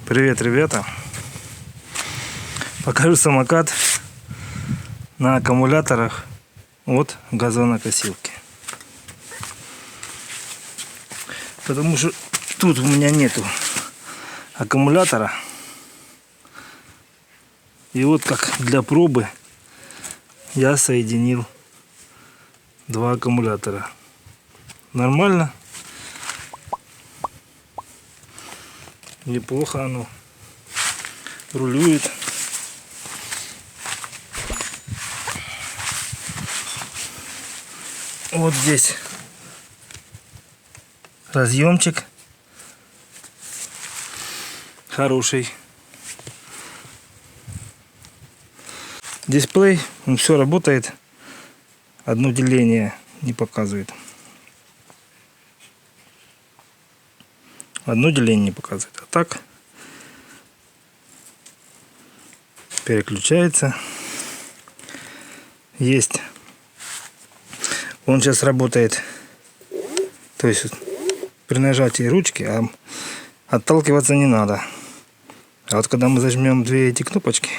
Привет, ребята! Покажу самокат на аккумуляторах от газонокосилки. Потому что тут у меня нету аккумулятора. И вот как для пробы я соединил два аккумулятора. Нормально. Неплохо оно рулюет. Вот здесь разъемчик хороший. Дисплей, он все работает. Одно деление не показывает. Одно деление не показывает. А так переключается. Есть. Он сейчас работает. То есть при нажатии ручки, а отталкиваться не надо. А вот когда мы зажмем две эти кнопочки,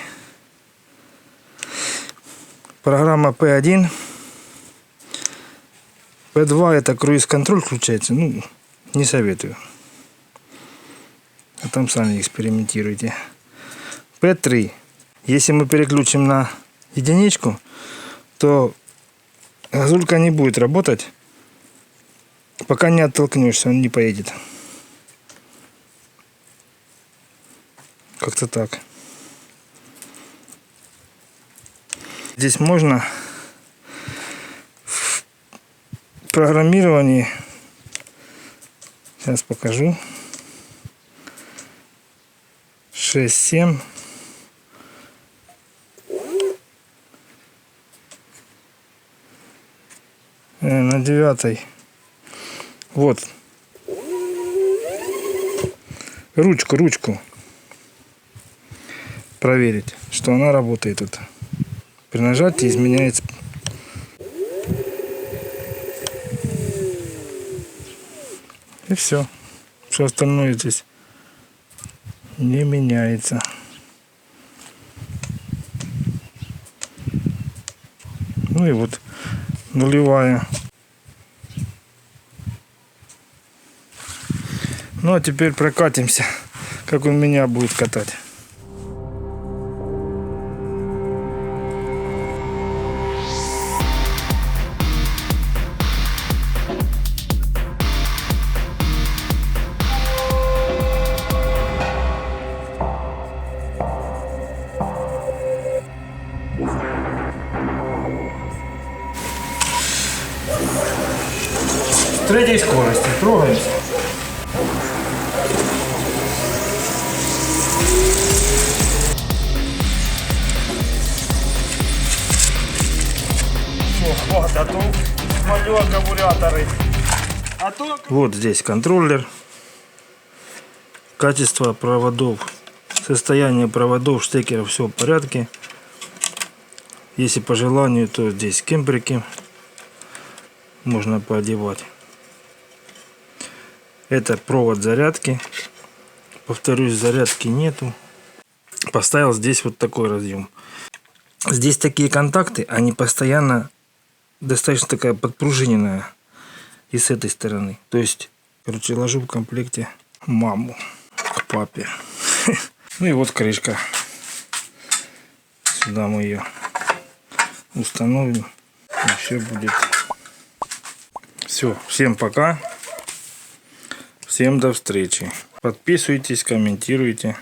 программа P1, P2 это круиз-контроль включается. Ну, не советую. А там сами экспериментируйте. P3. Если мы переключим на единичку, то газулька не будет работать. Пока не оттолкнешься, он не поедет. Как-то так. Здесь можно в программировании, сейчас покажу, 6-7 на 9. Вот ручку проверить, что она работает. Вот при нажатии изменяется. И все остальное здесь не меняется. Ну и вот нулевая. Ну а теперь прокатимся, как он меня будет катать. С третьей скорости трогаемся. Вот здесь контроллер, качество проводов, состояние проводов, штекеров, все в порядке. Если по желанию, то здесь кемприки можно поодевать. Это провод зарядки. Повторюсь, зарядки нету. Поставил здесь вот такой разъем. Здесь такие контакты, они постоянно достаточно такая подпружиненная. И с этой стороны. То есть, короче, ложу в комплекте маму к папе. Ну и вот крышка. Сюда мы ее установим. И все будет. Все. Всем пока. Всем до встречи. Подписывайтесь, комментируйте.